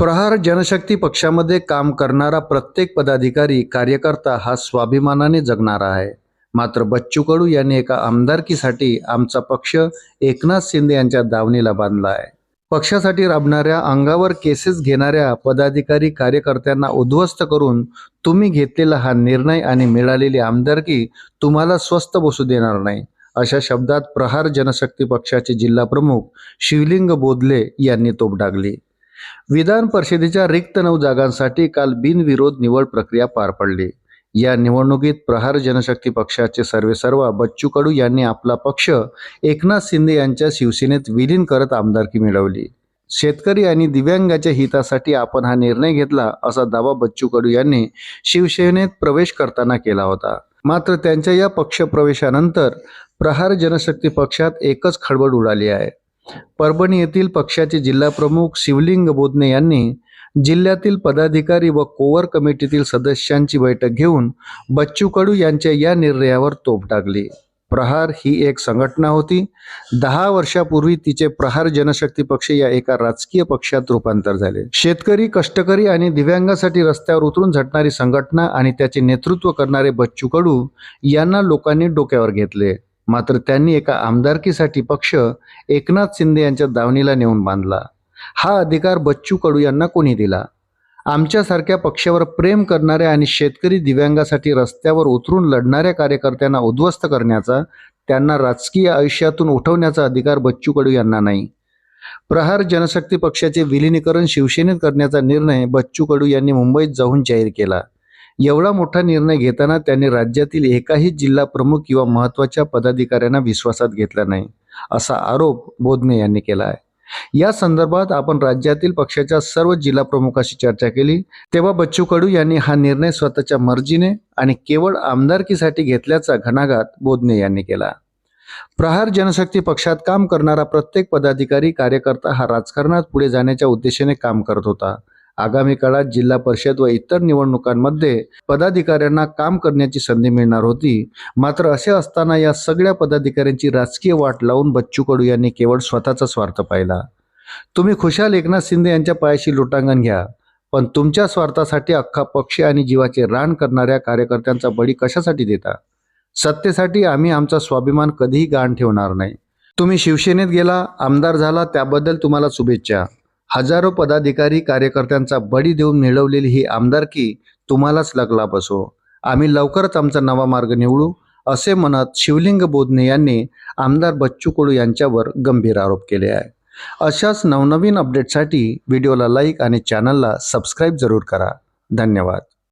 प्रहार जनशक्ती पक्षामध्ये काम करणारा प्रत्येक पदाधिकारी कार्यकर्ता हा स्वाभिमानाने जगणारा आहे। मात्र बच्चू कडू यांनी एका आमदारकीसाठी आमचा पक्ष एकनाथ शिंदे यांच्या दावणीला बांधला आहे। पक्षासाठी राबणाऱ्या, अंगावर केसेस घेणाऱ्या पदाधिकारी कार्यकर्त्यांना उद्ध्वस्त करून तुम्ही घेतलेला हा निर्णय आणि मिळालेली आमदारकी तुम्हाला स्वस्थ बसू देणार नाही, अशा शब्दात प्रहार जनशक्ती पक्षाचे जिल्हा प्रमुख शिवलिंग बोधले यांनी तोफ डागली। विधान परिषदेच्या रिक्त 9 जागांसाठी काल बिनविरोध निवड प्रक्रिया पार पडली। या निवडणुकीत प्रहार जनशक्ती पक्षाचे सर्वेसर्वा बच्चू कडू यांनी आपला पक्ष एकनाथ शिंदे यांच्या शिवसेनेत विलीन करत आमदारकी मिळवली। शेतकरी आणि दिव्यांगाच्या हितासाठी आपण हा निर्णय घेतला, असा दावा बच्चू कडू यांनी शिवसेनेत प्रवेश करताना केला होता। मात्र त्यांच्या या पक्ष प्रवेशानंतर प्रहार जनशक्ती पक्षात एकच खळबळ उडाली आहे। परभणी येथील पक्षाचे जिल्हा प्रमुख शिवलिंग बोधने यांनी जिल्ह्यातील पदाधिकारी व कोर कमिटीतील सदस्यांची बैठक घेऊन बच्चू कडू यांच्या या निर्णयावर तोफ टाकली। प्रहार ही एक संघटना होती। 10 वर्षापूर्वी तिचे प्रहार जनशक्ती पक्ष या एका राजकीय पक्षात रूपांतर झाले। शेतकरी, कष्टकरी आणि दिव्यांगासाठी रस्त्यावर उतरून झटणारी संघटना आणि त्याचे नेतृत्व करणारे बच्चू कडू यांना लोकांनी डोक्यावर घेतले। मात्र त्यांनी एका आमदारकीसाठी पक्ष एकनाथ शिंदे यांच्या दावणीला नेऊन बांधला। हा अधिकार बच्चू कडू यांना कोणी दिला? आमच्यासारख्या पक्षावर प्रेम करणाऱ्या आणि शेतकरी, दिव्यांगासाठी रस्त्यावर उतरून लढणाऱ्या कार्यकर्त्यांना उद्ध्वस्त करण्याचा, त्यांना राजकीय आयुष्यातून उठवण्याचा अधिकार बच्चू कडू यांना नाही। प्रहार जनशक्ती पक्षाचे विलीनीकरण शिवसेनेत करण्याचा निर्णय बच्चू कडू यांनी मुंबईत जाऊन जाहीर केला। एवढा मोठा निर्णय घेताना त्यांनी राज्यातील एकाही जिल्हा प्रमुख किंवा महत्त्वाच्या पदाधिकाऱ्यांना विश्वासात घेतला नाही, असा आरोप बोधने यांनी केला आहे। या संदर्भात आपण राज्यातील पक्षाच्या सर्व जिल्हा प्रमुखांशी चर्चा केली, तेव्हा बच्चू कडू यांनी हा निर्णय स्वतःच्या मर्जीने आणि केवळ आमदारकीसाठी घेतल्याचा घणाघात बोधने यांनी केला। प्रहार जनशक्ती पक्षात काम करणारा प्रत्येक पदाधिकारी कार्यकर्ता हा राजकारणात पुढे जाण्याच्या उद्देशाने काम करत होता। आगामी काळात जिल्हा परिषद व इतर निवडणुकांमध्ये पदाधिकाऱ्यांना काम करण्याची संधी मिळणार होती। मात्र असे असताना या सगळ्या पदाधिकाऱ्यांची राजकीय वाट लावून बच्चू कडू यांनी केवळ स्वतःचा स्वार्थ पाहिला। तुम्ही खुशाल एकनाथ शिंदे यांच्या पायाशी लोटांगण घ्या, पण तुमच्या स्वार्थासाठी अख्खा पक्ष आणि जीवाचे रान करणाऱ्या कार्यकर्त्यांचा बळी कशासाठी देता? सत्तेसाठी आम्ही आमचा स्वाभिमान कधीही गहाण ठेवणार नाही। तुम्ही शिवसेनेत गेला, आमदार झाला, त्याबद्दल तुम्हाला शुभेच्छा। हजारो पदाधिकारी कार्यकर्त्यांचा बळी देऊन मिळवलेली ही आमदारकी तुम्हालाच लगला बसो। आम्ही लवकरच आमचा नवा मार्ग निवडू, असे म्हणत शिवलिंग बोधने यांनी आमदार बच्चू कडू यांच्यावर गंभीर आरोप केले आहे। अशाच नवनवीन अपडेटसाठी व्हिडिओला लाईक आणि चॅनलला सबस्क्राईब जरूर करा। धन्यवाद।